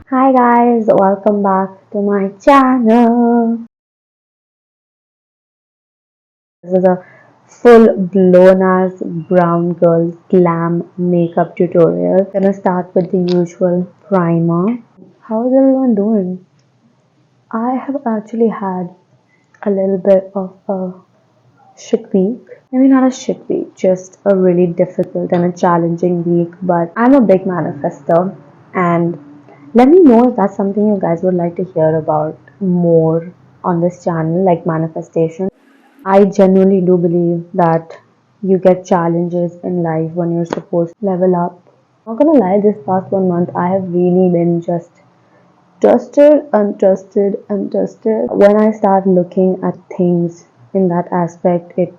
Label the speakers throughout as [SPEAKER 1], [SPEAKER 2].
[SPEAKER 1] Hi guys, welcome back to my channel. This is a full blown as brown girl glam makeup tutorial. Gonna start with the usual primer. How is everyone doing? I have actually had a little bit of a shit week. Maybe not a shit week, just a really difficult and a challenging week. But I'm a big manifester, and let me know if that's something you guys would like to hear about more on this channel, like manifestation. I genuinely do believe that you get challenges in life when you're supposed to level up. Not gonna lie, this past 1 month I have really been just trusted, untrusted, untrusted. When I start looking at things in that aspect, it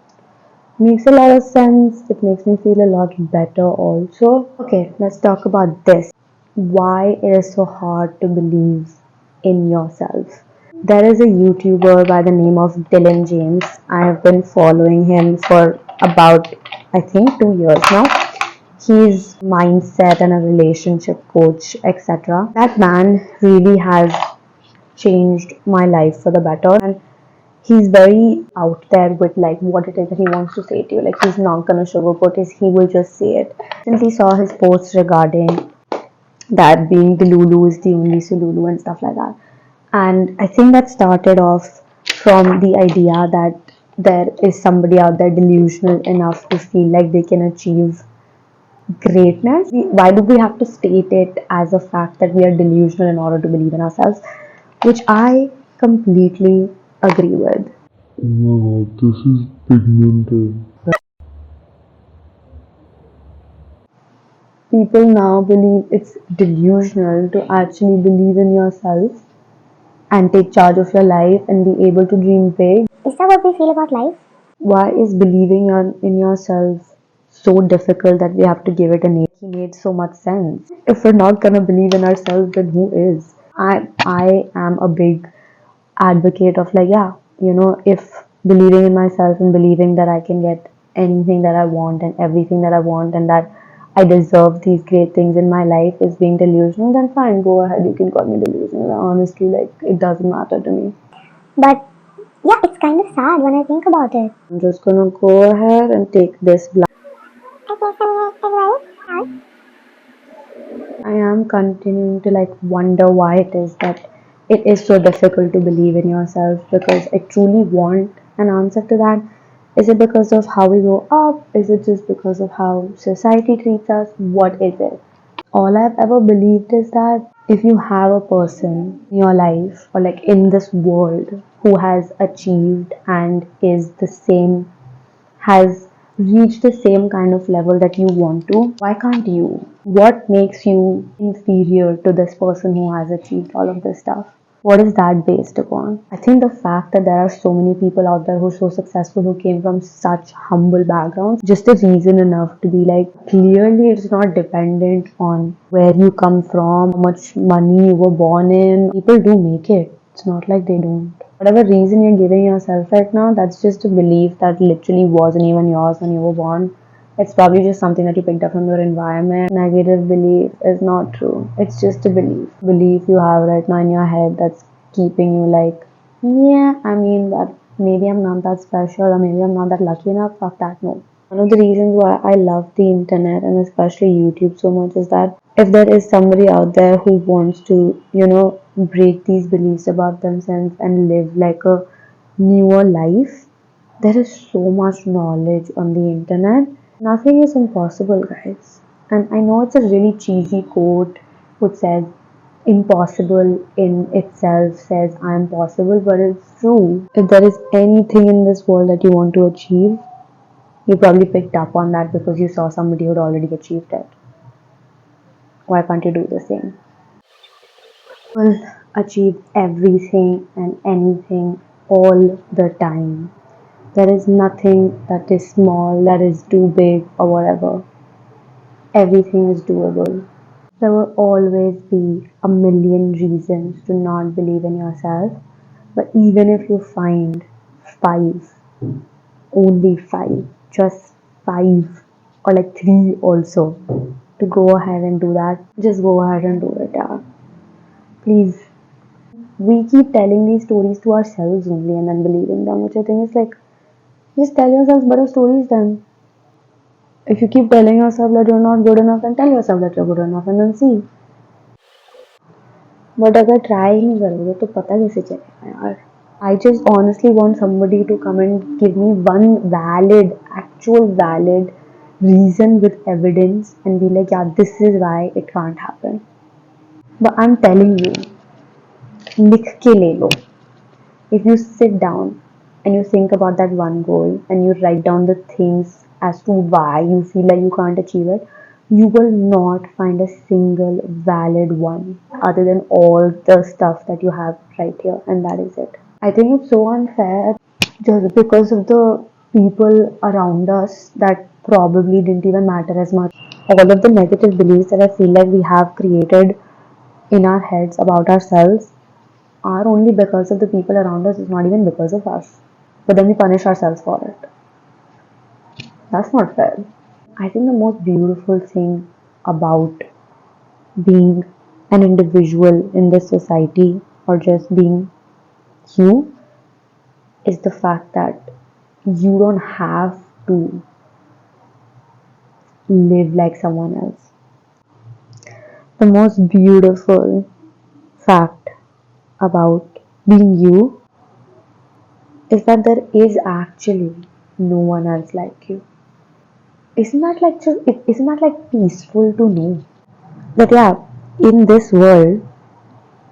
[SPEAKER 1] makes a lot of sense. It makes me feel a lot better also. Okay, let's talk about this. Why it is so hard to believe in yourself. There is a YouTuber by the name of Dylan James. I have been following him for about, I think, 2 years now. He's mindset and a relationship coach, etc. That man really has changed my life for the better, and he's very out there with like what it is that he wants to say to you. Like he's not gonna sugarcoat it, he will just say it. Recently saw his post regarding that being the Lulu is the only Sululu and stuff like that. And I think that started off from the idea that there is somebody out there delusional enough to feel like they can achieve greatness. Why do we have to state it as a fact that we are delusional in order to believe in ourselves? Which I completely agree with.
[SPEAKER 2] Wow, this is pigmented.
[SPEAKER 1] People now believe it's delusional to actually believe in yourself and take charge of your life and be able to dream big.
[SPEAKER 3] Is that what we feel about life?
[SPEAKER 1] Why is believing in yourself so difficult that we have to give it a name? He made so much sense. If we're not gonna believe in ourselves, then who is? I am a big advocate of like, yeah, if believing in myself and believing that I can get anything that I want and everything that I want and that I deserve these great things in my life is being delusional, then fine, go ahead, you can call me delusional. Honestly, like it doesn't matter to me.
[SPEAKER 3] But yeah, it's kind of sad when I think about it.
[SPEAKER 1] I'm just gonna go ahead and take this black.
[SPEAKER 3] I think some as well.
[SPEAKER 1] I am continuing to like wonder why it is that it is so difficult to believe in yourself, because I truly want an answer to that. Is it because of how we grow up? Is it just because of how society treats us? What is it? All I've ever believed is that if you have a person in your life or like in this world who has achieved and is the same, has reached the same kind of level that you want to, why can't you? What makes you inferior to this person who has achieved all of this stuff? What is that based upon? I think the fact that there are so many people out there who are so successful who came from such humble backgrounds, just a reason enough to be like, clearly it's not dependent on where you come from, how much money you were born in. People do make it. It's not like they don't. Whatever reason you're giving yourself right now, that's just a belief that literally wasn't even yours when you were born. It's probably just something that you picked up from your environment. Negative belief is not true. It's just a belief. Belief you have right now in your head that's keeping you like, yeah, I mean, that maybe I'm not that special or maybe I'm not that lucky enough. Fuck that, no. One of the reasons why I love the internet and especially YouTube so much is that if there is somebody out there who wants to, break these beliefs about themselves and live like a newer life, there is so much knowledge on the internet. Nothing is impossible, guys. And I know it's a really cheesy quote which says, impossible in itself says I'm possible, but it's true. If there is anything in this world that you want to achieve, you probably picked up on that because you saw somebody who'd already achieved it. Why can't you do the same? People achieve everything and anything all the time. There is nothing that is small, that is too big, or whatever. Everything is doable. There will always be a million reasons to not believe in yourself, but even if you find five, only five, just five, or like three also, to go ahead and do that, just go ahead and do it. Yeah. Please. We keep telling these stories to ourselves only and then believing them, which I think is like, just tell yourselves better stories then. If you keep telling yourself that you're not good enough, then tell yourself that you're good enough and then see. But अगर try ही नहीं करोगे तो पता कैसे चलेगा यार? I just honestly want somebody to come and give me one valid, actual valid reason with evidence and be like, yeah, this is why it can't happen. But I'm telling you, लिख के ले लो. If you sit down and you think about that one goal and you write down the things as to why you feel like you can't achieve it, you will not find a single valid one other than all the stuff that you have right here, and that is it. I think it's so unfair just because of the people around us that probably didn't even matter as much. All of the negative beliefs that I feel like we have created in our heads about ourselves are only because of the people around us, it's not even because of us. But then we punish ourselves for it. That's not fair. I think the most beautiful thing about being an individual in this society or just being you is the fact that you don't have to live like someone else. The most beautiful fact about being you is that there is actually no one else like you. Isn't that like peaceful to know that yeah, in this world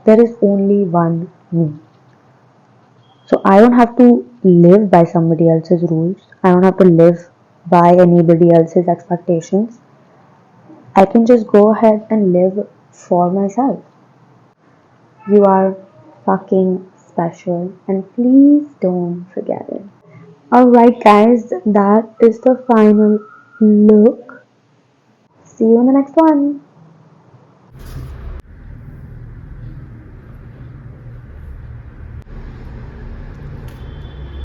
[SPEAKER 1] there is only one me. So I don't have to live by somebody else's rules. I don't have to live by anybody else's expectations. I can just go ahead and live for myself. You are fucking special and please don't forget it. Alright guys, that is the final look. See you in the next one.